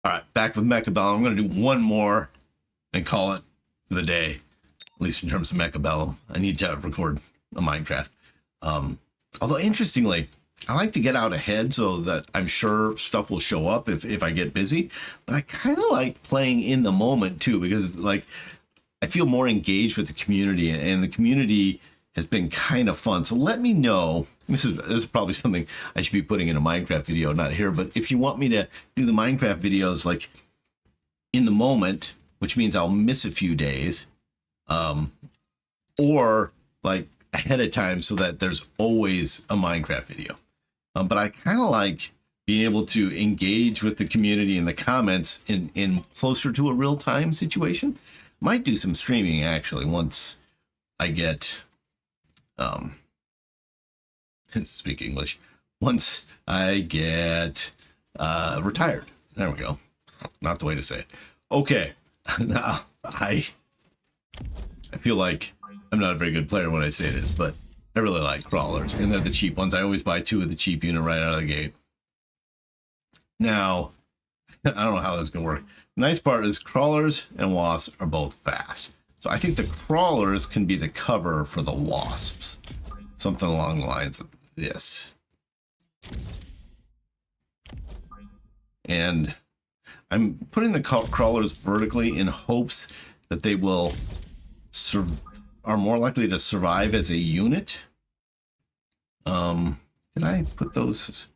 All right, back with Mechabellum. I'm going to do one more and call it for the day, at least in terms of Mechabellum. I need to record a Minecraft. Although, interestingly, I like to get out ahead so that I'm sure stuff will show up if I get busy. But I kind of like playing in the moment, too, because, like, I feel more engaged with the community, and the community has been kind of fun. So let me know. This is probably something I should be putting in a Minecraft video, not here. But if you want me to do the Minecraft videos like in the moment, which means I'll miss a few days, or like ahead of time so that there's always a Minecraft video. But I kind of like being able to engage with the community in the comments in closer to a real-time situation. Might do some streaming actually once I get speak English, once I get retired. There we go. Not the way to say it. Okay. Now I feel like I'm not a very good player when I say this, but I really like crawlers, and they're the cheap ones. I always buy 2 of the cheap unit right out of the gate. Now, I don't know how that's gonna work. The nice part is crawlers and wasps are both fast. So I think the crawlers can be the cover for the wasps. Something along the lines of this. And I'm putting the crawlers vertically in hopes that they will are more likely to survive as a unit. Did I put those?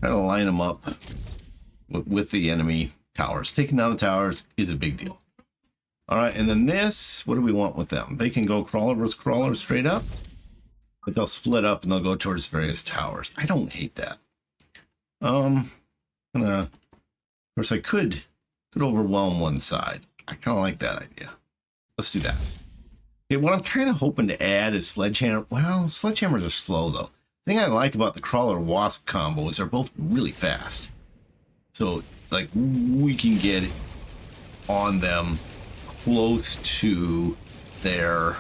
Gotta line them up with the enemy towers. Taking down the towers is a big deal. All right, and then this, what do we want with them? They can go crawler versus crawler straight up, but they'll split up and they'll go towards various towers. I don't hate that. Of course, I could overwhelm one side. I kind of like that idea. Let's do that. Okay, what I'm kind of hoping to add is sledgehammer. Well, sledgehammers are slow though. The thing I like about the crawler wasp combo is they're both really fast. So like we can get on them close to their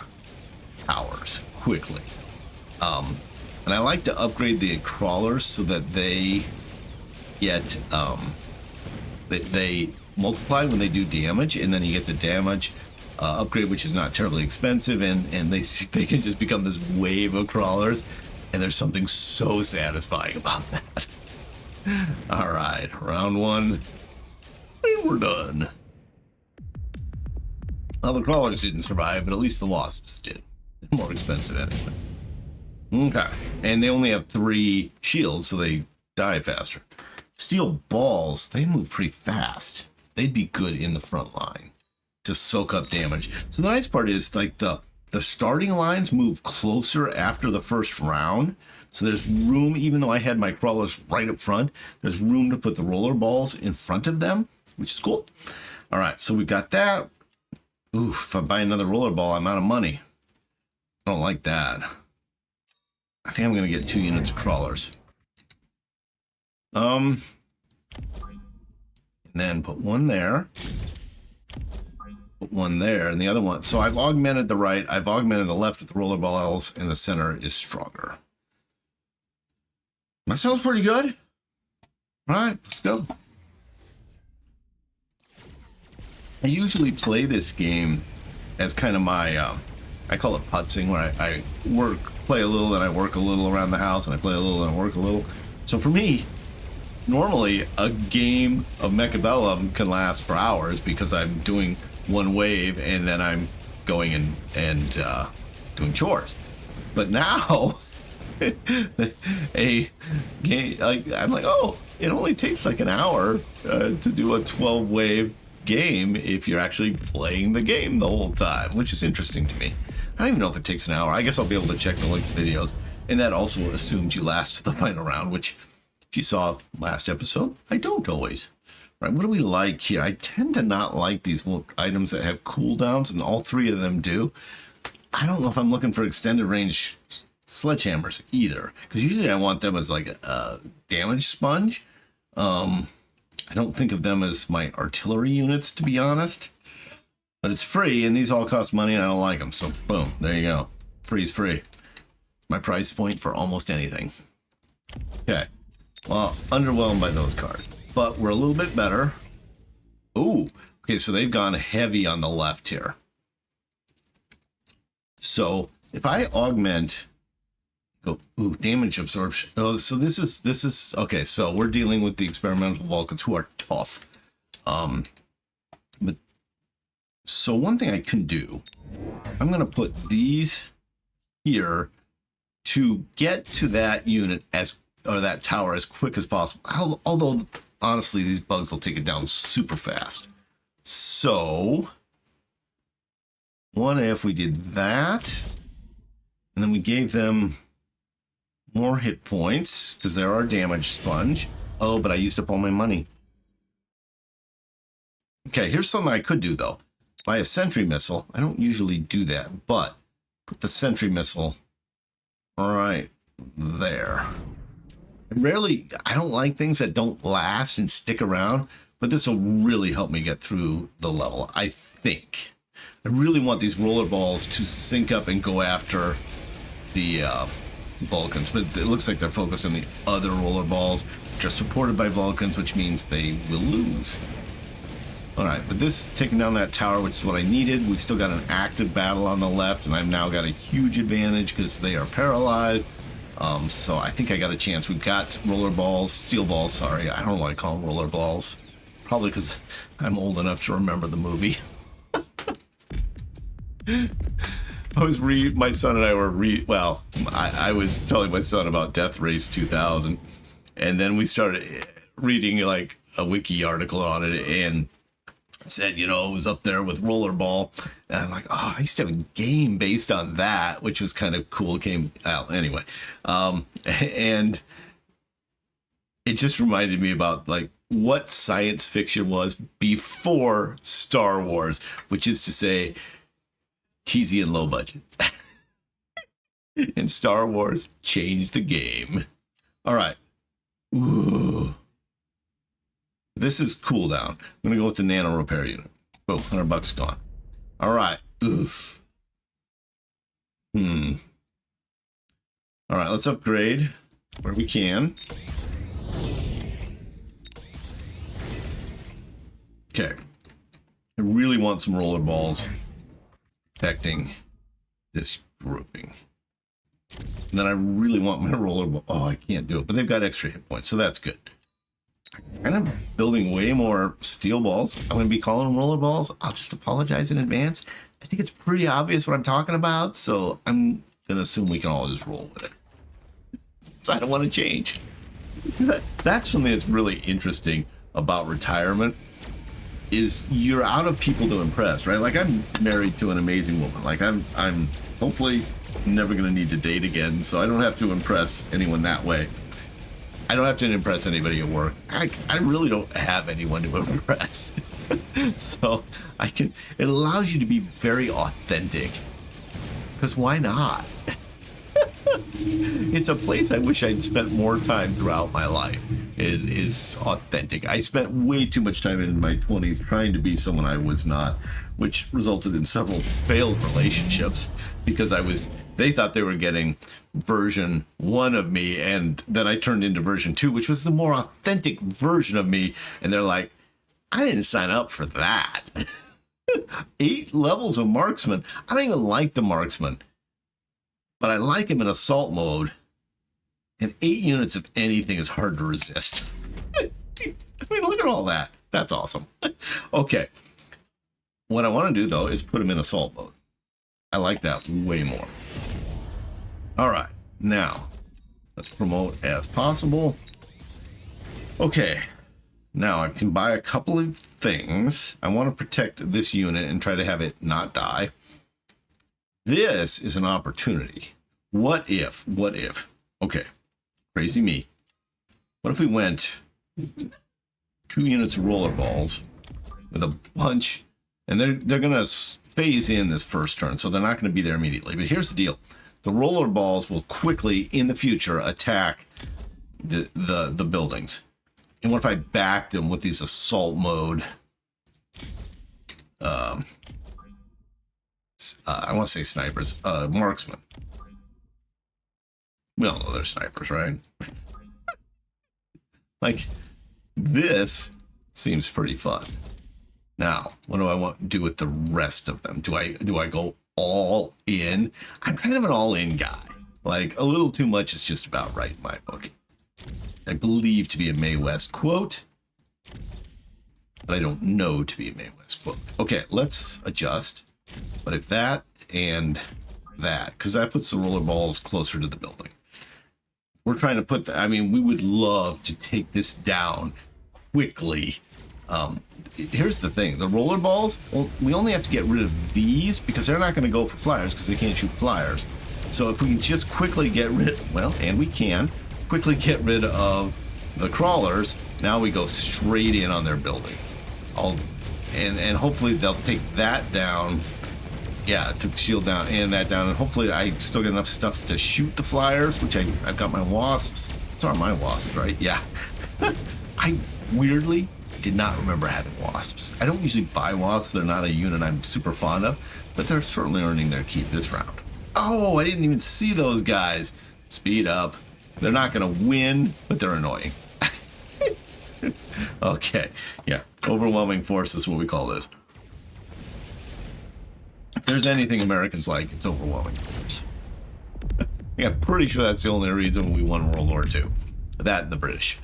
towers quickly. And I like to upgrade the crawlers so that they get they multiply when they do damage, and then you get the damage upgrade, which is not terribly expensive, and they can just become this wave of crawlers, and there's something so satisfying about that. All right, round 1, and we're done. Well, the crawlers didn't survive, but at least the wasps did. They're more expensive anyway. Okay, and they only have 3 shields, so they die faster. Steel balls, they move pretty fast. They'd be good in the front line to soak up damage. So the nice part is like the starting lines move closer after the first round. So there's room, even though I had my crawlers right up front, there's room to put the roller balls in front of them, which is cool. All right, so we've got that. Oof, if I buy another roller ball, I'm out of money. I don't like that. I think I'm gonna get 2 units of crawlers. And then put 1 there. Put 1 there, and the other one. So I've augmented the right, I've augmented the left with the roller balls, and the center is stronger. That sounds pretty good. All right, let's go. I usually play this game as kind of my, I call it putzing, where I play a little, and I work a little around the house, and I play a little, and I work a little. So for me, normally a game of Mechabellum can last for hours because I'm doing 1 wave, and then I'm going and doing chores. But now, a game, I'm like, oh, it only takes like an hour to do a 12 wave game if you're actually playing the game the whole time, which is interesting to me. I don't even know if it takes an hour. I guess I'll be able to check the links videos, and that also assumes you last to the final round, which if you saw last episode, I don't always. Right, what do we like here? I tend to not like these items that have cooldowns, and all 3 of them do. I don't know if I'm looking for extended range sledgehammers either, because usually I want them as like a damage sponge. I don't think of them as my artillery units, to be honest. But it's free, and these all cost money, and I don't like them. So, boom, there you go. Free's free. My price point for almost anything. Okay. Well, underwhelmed by those cards. but we're a little bit better. Ooh, okay, so they've gone heavy on the left here. So if I augment, go, ooh, damage absorption. Oh, so this is okay. So we're dealing with the experimental Vulcans who are tough. But so one thing I can do, I'm gonna put these here to get to that unit or that tower as quick as possible. Although honestly, these bugs will take it down super fast. So what if we did that, and then we gave them more hit points because they're our damage sponge. Oh, but I used up all my money. Okay, here's something I could do though. Buy a sentry missile. I don't usually do that, but put the sentry missile right there. I don't like things that don't last and stick around, but this will really help me get through the level, I think. I really want these roller balls to sync up and go after the Vulcans, but it looks like they're focused on the other roller balls, which are supported by Vulcans, which means they will lose. All right, but this taking down that tower, which is what I needed. We've still got an active battle on the left, and I've now got a huge advantage because they are paralyzed. So I think I got a chance. We've got roller balls, steel balls, sorry. I don't know why I call them roller balls. Probably because I'm old enough to remember the movie. My son and I were I was telling my son about Death Race 2000, and then we started reading like a wiki article on it, and it said, it was up there with Rollerball, and I'm like, oh, I used to have a game based on that, which was kind of cool. Came out anyway, and it just reminded me about like what science fiction was before Star Wars, which is to say, cheesy and low budget. And Star Wars changed the game. All right. Ooh. This is cooldown. I'm going to go with the nano repair unit. Oh, $100 gone. All right. Oof. All right, let's upgrade where we can. Okay. I really want some roller balls protecting this grouping. And then I really want my roller ball. Oh, I can't do it, but they've got extra hit points, so that's good. Kind of building way more steel balls. I'm going to be calling them roller balls. I'll just apologize in advance. I think it's pretty obvious what I'm talking about, so I'm going to assume we can all just roll with it. So I don't want to change. That's something that's really interesting about retirement, is you're out of people to impress, right? Like, I'm married to an amazing woman. Like, I'm hopefully never going to need to date again, so I don't have to impress anyone that way. I don't have to impress anybody at work. I really don't have anyone to impress. So it allows you to be very authentic. Because why not? It's a place I wish I'd spent more time throughout my life, is authentic. I spent way too much time in my 20s trying to be someone I was not, which resulted in several failed relationships because they thought they were getting version 1 of me, and then I turned into version 2, which was the more authentic version of me, and they're like, I didn't sign up for that. 8 levels of marksman. I don't even like the marksman, but I like him in assault mode, and 8 units of anything is hard to resist. I mean, look at all that. That's awesome. Okay. What I want to do, though, is put him in assault mode. I like that way more. All right, now let's promote as possible. Okay, now I can buy a couple of things. I want to protect this unit and try to have it not die. This is an opportunity. What if, okay, crazy me. What if we went 2 units of roller balls with a bunch, and they're going to phase in this first turn, so they're not going to be there immediately. But here's the deal. The roller balls will quickly, in the future, attack the buildings. And what if I backed them with these assault mode? I want to say snipers. Marksmen. We all know they're snipers, right? Like, This seems pretty fun. Now, what do I want to do with the rest of them? Do I go all in? I'm kind of an all-in guy. Like, a little too much is just about right in my book. I believe to be a Mae West quote, but I don't know to be a Mae West quote. Okay, let's adjust. But if that and that, because that puts the roller balls closer to the building. We're trying to put I mean, we would love to take this down quickly. Here's the thing, the roller balls, well, we only have to get rid of these because they're not going to go for flyers because they can't shoot flyers. So if we can just quickly get rid, well, and we can quickly get rid of the crawlers, now we go straight in on their building. And hopefully they'll take that down. Yeah, to shield down and that down, and hopefully I still get enough stuff to shoot the flyers, which I've got my wasps. Those are my wasps, right? Yeah. I weirdly did not remember having wasps. I don't usually buy wasps. They're not a unit I'm super fond of, but they're certainly earning their keep this round. Oh, I didn't even see those guys. Speed up. They're not going to win, but they're annoying. Okay, yeah. Overwhelming force is what we call this. If there's anything Americans like, it's overwhelming force. Yeah, I'm pretty sure that's the only reason we won World War II. That and the British.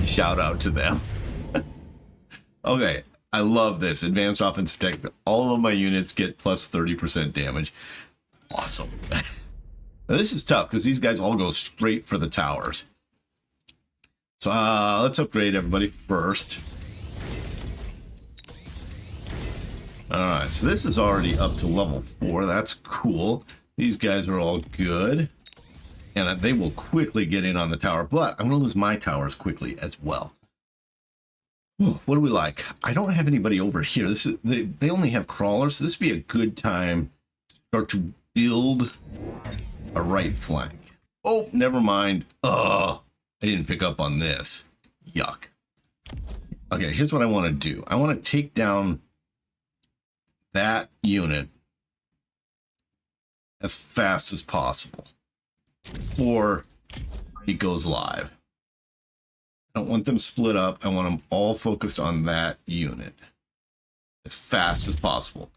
Shout out to them. Okay, I love this. Advanced offensive tech. All of my units get plus 30% damage. Awesome. Now, this is tough because these guys all go straight for the towers. So let's upgrade everybody first. Alright, so this is already up to level 4. That's cool. These guys are all good. And they will quickly get in on the tower. But I'm going to lose my towers quickly as well. Ooh, what do we like? I don't have anybody over here. This is they only have crawlers. So this would be a good time to start to build a right flank. Oh, never mind. I didn't pick up on this. Yuck. Okay, here's what I want to do. I want to take down that unit as fast as possible before it goes live. I don't want them split up. I want them all focused on that unit as fast as possible.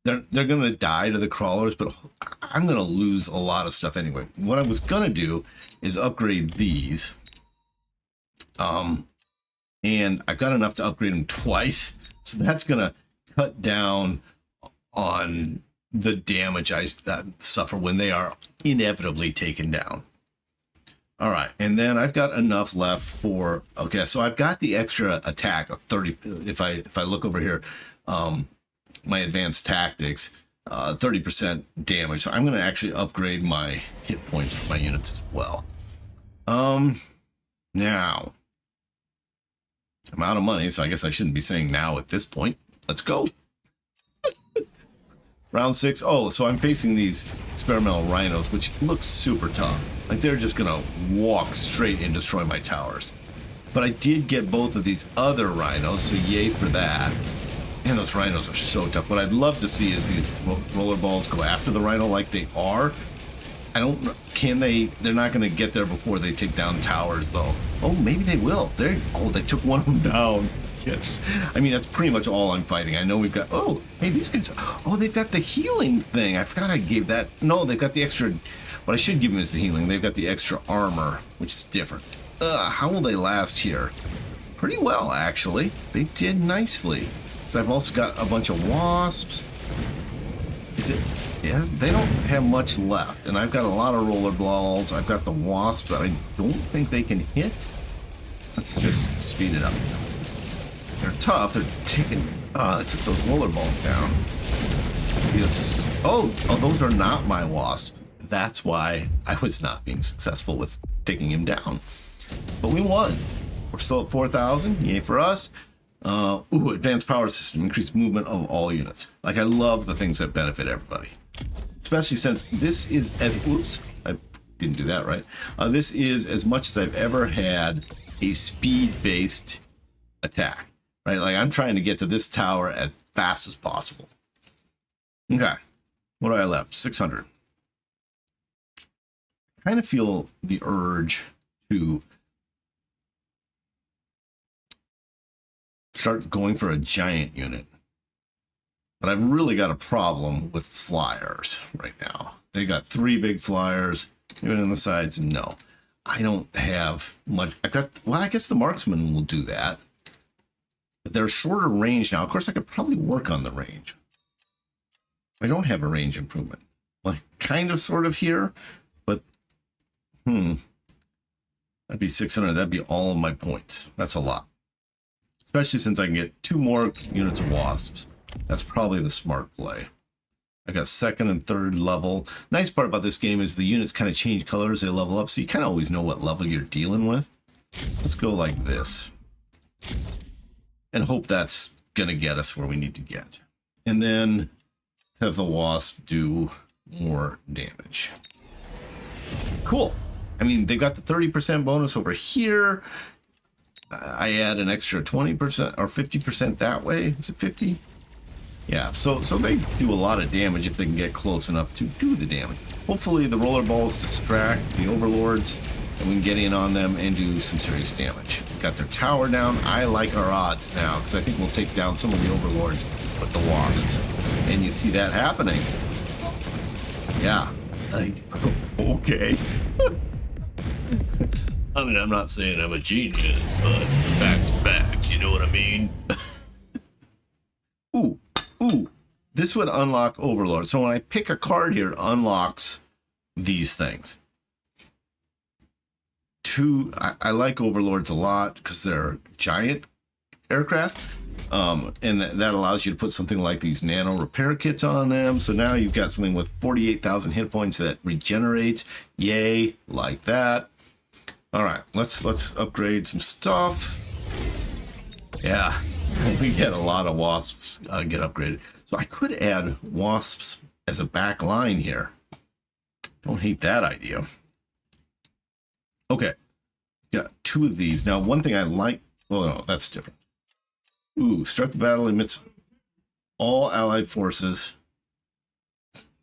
They're going to die to the crawlers, but I'm going to lose a lot of stuff anyway. What I was going to do is upgrade these. And I've got enough to upgrade them twice. So that's going to cut down on the damage I suffer when they are inevitably taken down. All right, and then I've got enough left for, okay, so I've got the extra attack of 30. If I look over here, my advanced tactics, 30% damage. So I'm going to actually upgrade my hit points for my units as well. Now I'm out of money, so I guess I shouldn't be saying now at this point. Let's go. Round 6. Oh, so I'm facing these experimental rhinos, which looks super tough. Like they're just gonna walk straight and destroy my towers. But I did get both of these other rhinos, so yay for that. And those rhinos are so tough. What I'd love to see is these roller balls go after the rhino like they are. I don't. Can they? They're not going to get there before they take down towers, though. Oh, maybe they will. They took one of them down. Yes. I mean, that's pretty much all I'm fighting. I know we've got. Oh, hey, these guys. Oh, they've got the healing thing. I forgot I gave that. No, they've got the extra. What I should give them is the healing. They've got the extra armor, which is different. How will they last here? Pretty well, actually. They did nicely. So I've also got a bunch of wasps. Is it? Yeah, they don't have much left, and I've got a lot of roller balls. I've got the wasps that I don't think they can hit. Let's just speed it up. They're tough. They're taking. They took those roller balls down. Yes. Oh, those are not my wasps. That's why I was not being successful with taking him down. But we won. We're still at 4,000. Yay for us. Advanced power system, increased movement of all units. Like, I love the things that benefit everybody. Especially since this is oops, I didn't do that right. This is as much as I've ever had a speed-based attack, right? Like, I'm trying to get to this tower as fast as possible. Okay, what do I left? 600. I kind of feel the urge to start going for a giant unit. But I've really got a problem with flyers right now. They got 3 big flyers, even on the sides. No, I don't have much. I've got, well, I guess the marksman will do that. But they're shorter range now. Of course, I could probably work on the range. I don't have a range improvement. Like, kind of, sort of here, but, that'd be 600. That'd be all of my points. That's a lot. Especially since I can get 2 more units of wasps. That's probably the smart play. I got 2nd and 3rd level. Nice part about this game is the units kind of change colors. They level up, so you kind of always know what level you're dealing with. Let's go like this. And hope that's going to get us where we need to get. And then have the wasp do more damage. Cool. I mean, they got the 30% bonus over here. I add an extra 20% or 50% that way. Is it 50? Yeah, so they do a lot of damage if they can get close enough to do the damage. Hopefully the roller balls distract the overlords and we can get in on them and do some serious damage. Got their tower down. I like our odds now because I think we'll take down some of the overlords with the wasps. And you see that happening. Yeah. Okay. I mean, I'm not saying I'm a genius, but facts are facts, you know what I mean? Ooh, this would unlock Overlord. So when I pick a card here, it unlocks these things. I like Overlords a lot because they're giant aircraft. And that allows you to put something like these nano repair kits on them. So now you've got something with 48,000 hit points that regenerates. Yay, like that. All right, let's upgrade some stuff. Yeah. We get a lot of wasps get upgraded. So I could add wasps as a back line here. Don't hate that idea. Okay. Got 2 of these. Now, one thing I like... Well, no, that's different. Ooh, start the battle amidst all allied forces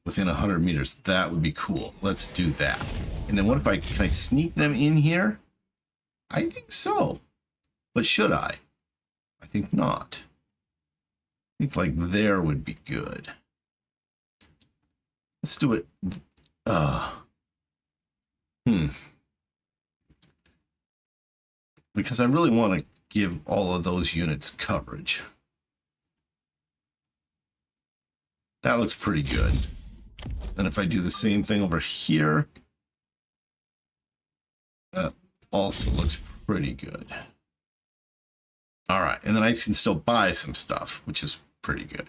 within 100 meters. That would be cool. Let's do that. And then what if can I sneak them in here? I think so. But should I? I think not. I think like there would be good. Let's do it. Because I really want to give all of those units coverage. That looks pretty good. And if I do the same thing over here, that also looks pretty good. All right, and then I can still buy some stuff, which is pretty good.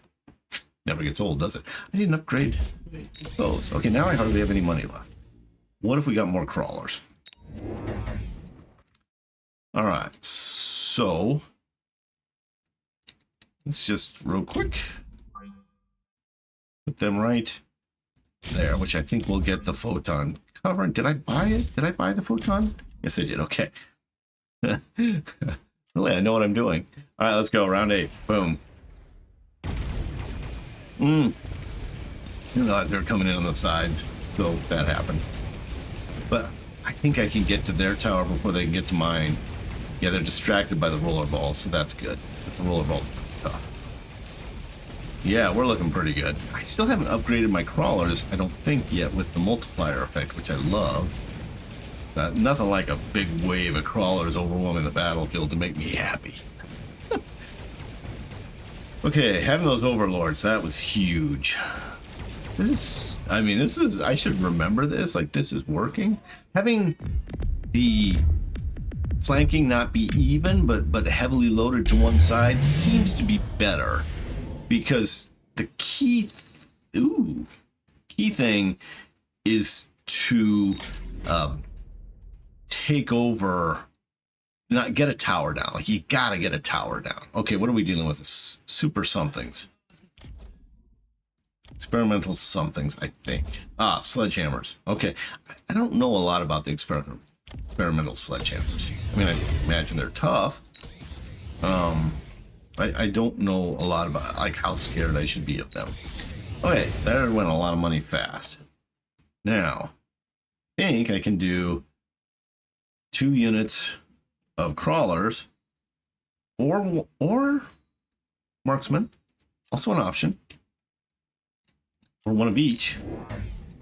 Never gets old, does it? I didn't upgrade those. Okay, now I hardly have any money left. What if we got more crawlers? All right, so let's just real quick put them right there, which I think will get the photon cover. Did I buy it? Did I buy the photon? Yes, I did. Okay. Really, I know what I'm doing. All right, let's go. Round 8. Boom. You know, they're coming in on the sides, so that happened. But I think I can get to their tower before they can get to mine. Yeah, they're distracted by the roller balls, so that's good. The roller balls are tough. Yeah, we're looking pretty good. I still haven't upgraded my crawlers, I don't think, yet with the multiplier effect, which I love. Nothing like a big wave of crawlers overwhelming the battlefield to make me happy. Okay, having those overlords, that was huge. I should remember this, like this is working. Having the flanking not be even, but heavily loaded to one side seems to be better. Because the key thing is to take over, not get a tower down. Like you gotta get a tower down. Okay, what are we dealing with? Super somethings. Experimental somethings, I think. Sledgehammers. Okay, I don't know a lot about the experimental sledgehammers. I mean, I imagine they're tough. I don't know a lot about like how scared I should be of them. Okay, there went a lot of money fast. Now, I think I can do 2 units of crawlers Or marksman, also an option. Or one of each.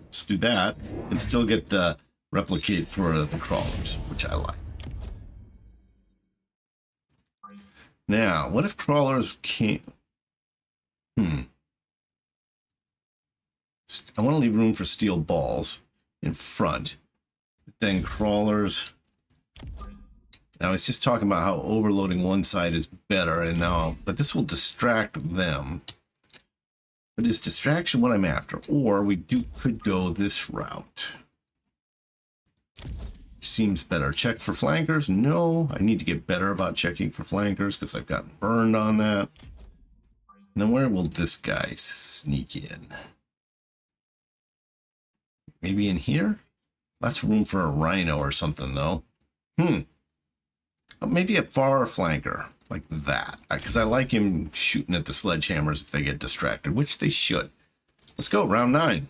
Let's do that and still get the replicate for the crawlers, which I like. Now, what if crawlers can't? I want to leave room for steel balls in front. But then crawlers. Now it's just talking about how overloading one side is better, and now, but this will distract them. But is distraction what I'm after? Or we could go this route. Seems better. Check for flankers? No, I need to get better about checking for flankers because I've gotten burned on that. And then where will this guy sneak in? Maybe in here? That's room for a rhino or something, though. Maybe a far flanker, like that. Because I like him shooting at the sledgehammers if they get distracted, which they should. Let's go, round 9.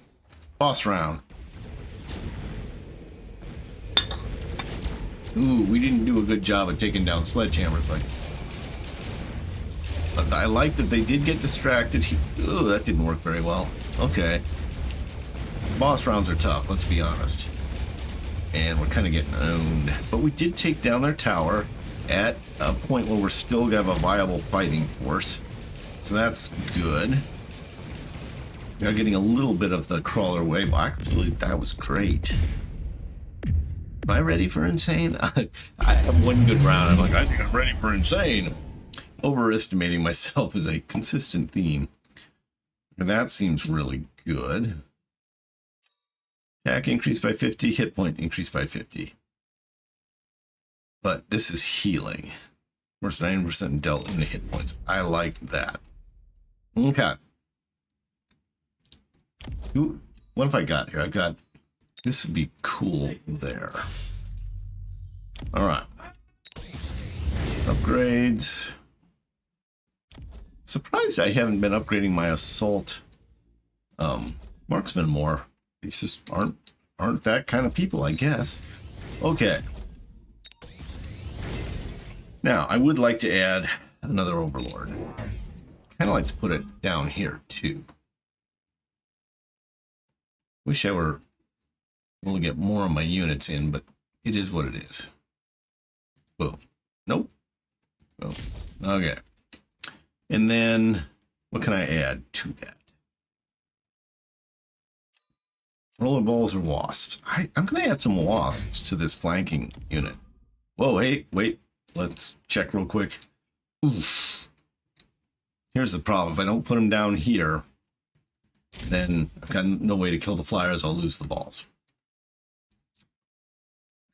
Boss round. Ooh, we didn't do a good job of taking down sledgehammers. But I like that they did get distracted. Ooh, that didn't work very well. Okay. Boss rounds are tough, let's be honest. And we're kind of getting owned. But we did take down their tower at a point where we're still going to have a viable fighting force. So that's good. We are getting a little bit of the crawler way back. Actually, that was great. Am I ready for insane? I have one good round. I'm like, I think I'm ready for insane. Overestimating myself is a consistent theme. And that seems really good. Attack increased by 50, hit point increased by 50. But this is healing. Where's 90% dealt into hit points? I like that. Okay. Ooh, what have I got here? I've got... This would be cool there. All right. Upgrades. Surprised I haven't been upgrading my assault marksman more. These just aren't that kind of people, I guess. Okay. Now, I would like to add another overlord. Kind of like to put it down here, too. Wish I were able to get more of my units in, but it is what it is. Boom. Nope. Boom. Okay. And then, what can I add to that? Roller balls or wasps? I'm going to add some wasps to this flanking unit. Whoa, hey, wait. Let's check real quick. Oof. Here's the problem. If I don't put them down here, then I've got no way to kill the flyers. I'll lose the balls.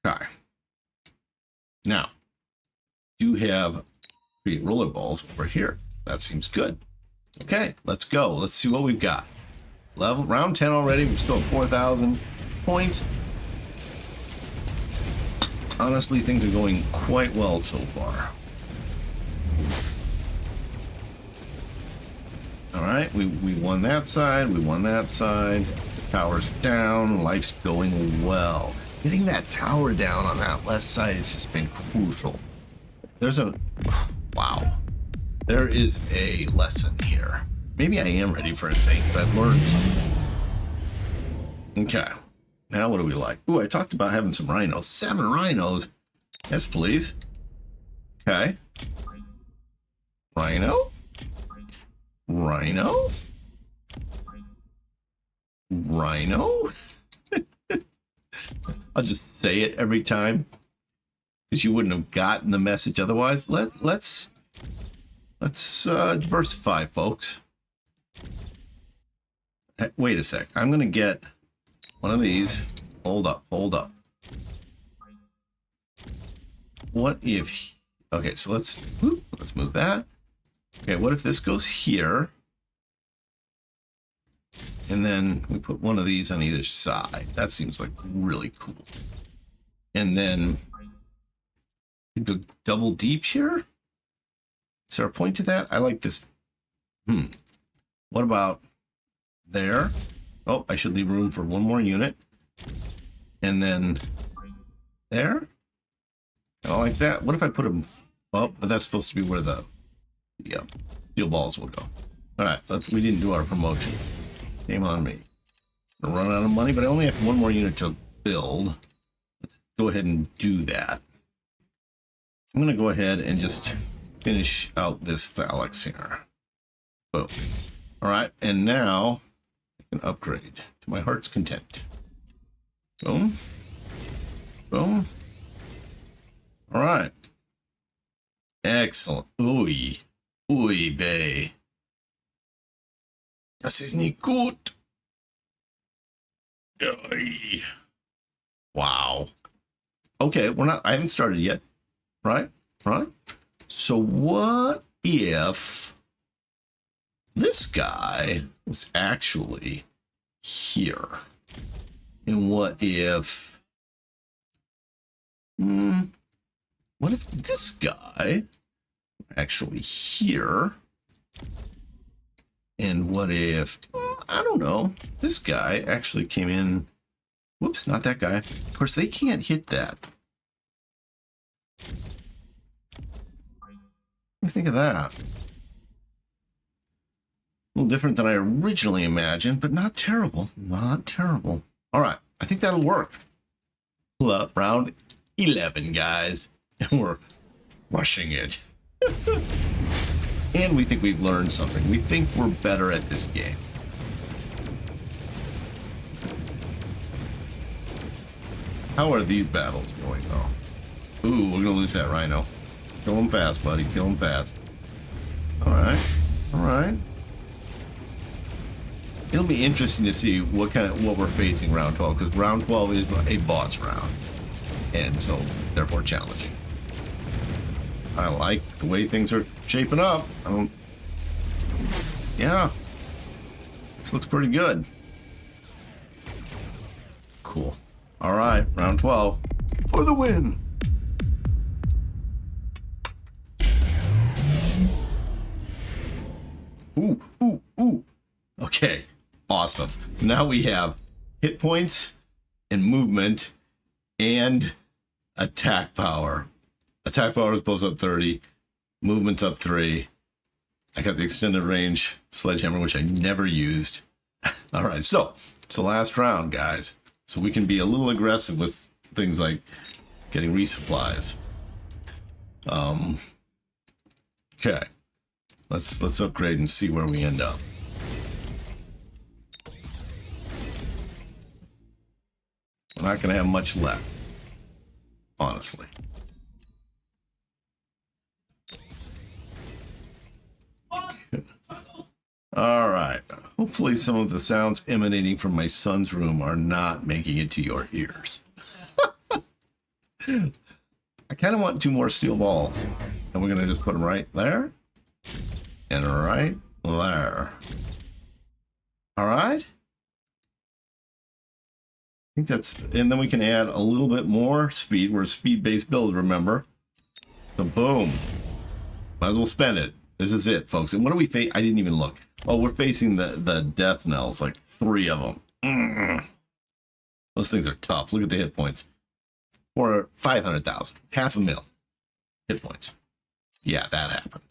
Okay. Now, do have create roller balls over here. That seems good. Okay, let's go. Let's see what we've got. Level round 10 already. We're still at 4,000 points. Honestly, things are going quite well so far. All right, we won that side. We won that side. The tower's down. Life's going well. Getting that tower down on that left side has just been crucial. There's a... Wow. There is a lesson here. Maybe I am ready for insane because I've learned something. Okay. Now what do we like? Ooh, I talked about having some rhinos. 7 rhinos? Yes, please. Okay. Rhino? Rhino? Rhino? I'll just say it every time because you wouldn't have gotten the message otherwise. Let's diversify, folks. Hey, wait a sec. I'm gonna get one of these. Hold up, hold up. What if... Okay, so let's move that. Okay, what if this goes here? And then we put one of these on either side. That seems like really cool. And then we go double deep here. Is there a point to that? I like this. What about there? Oh, I should leave room for one more unit. And then there. I like that. What if I put them Well, but that's supposed to be where the steel balls will go. All right, we didn't do our promotions. Shame on me. Gonna run out of money, but I only have one more unit to build. Let's go ahead and do that. I'm gonna go ahead and just finish out this phalanx here. Boom. All right, and now I can upgrade to my heart's content. Boom. Boom. All right. Excellent. Ui. Ui vey. Das ist nicht gut. Ui. Wow. Okay, I haven't started yet. Right? Right? So what if this guy was actually here? And what if this guy actually here? And what if, I don't know, this guy actually came in, whoops, not that guy. Of course, they can't hit that. What do you think of that? A little different than I originally imagined, but not terrible. Not terrible. All right, I think that'll work. Pull up round 11, guys. And we're rushing it. And we think we've learned something. We think we're better at this game. How are these battles going, though? Ooh, we're gonna lose that rhino. Kill him fast, buddy. Kill him fast. All right. All right. It'll be interesting to see what we're facing round 12, because round 12 is a boss round, and so therefore challenging. I like the way things are shaping up. Yeah, this looks pretty good. Cool. All right, round 12 for the win. Ooh, ooh, ooh. Okay. Awesome. So now we have hit points and movement and attack power. Attack power is both up 30. Movement's up 3. I got the extended range sledgehammer, which I never used. All right, so it's the last round, guys. So we can be a little aggressive with things like getting resupplies. Okay. Let's upgrade and see where we end up. We're not going to have much left, honestly. All right. Hopefully some of the sounds emanating from my son's room are not making it to your ears. I kind of want 2 more steel balls. And we're going to just put them right there. And right there. All right. I think that's, and then we can add a little bit more speed. We're a speed-based build, remember? So boom. Might as well spend it. This is it, folks. And what do we face? I didn't even look. Oh, we're facing the death knells, like 3 of them. Those things are tough. Look at the hit points. For 500,000, 500,000 hit points. Yeah, that happened.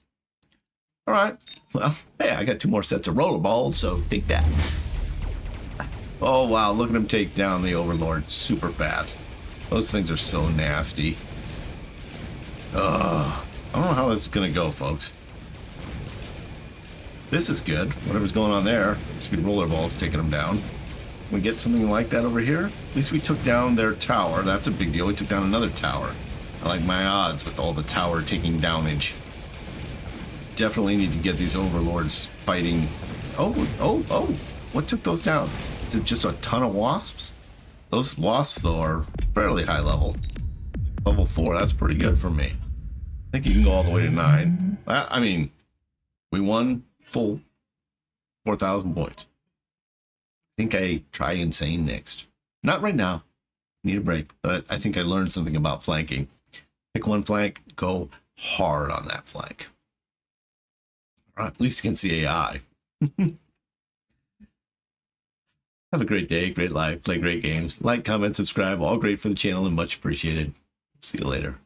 All right. Well, hey, I got 2 more sets of rollerballs, so take that. Oh, wow. Look at him take down the Overlord super fast. Those things are so nasty. I don't know how this is going to go, folks. This is good. Whatever's going on there. Speed rollerballs taking them down. We get something like that over here. At least we took down their tower. That's a big deal. We took down another tower. I like my odds with all the tower taking downage. Definitely need to get these overlords fighting. Oh. What took those down? Is it just a ton of wasps? Those wasps, though, are fairly high level. Level 4, that's pretty good for me. I think you can go all the way to 9. I mean, we won full 4,000 points. I think I try insane next. Not right now. Need a break, but I think I learned something about flanking. Pick one flank, go hard on that flank. All right, at least you can see AI. Have a great day, great life, play great games. Like, comment, subscribe, all great for the channel and much appreciated. See you later.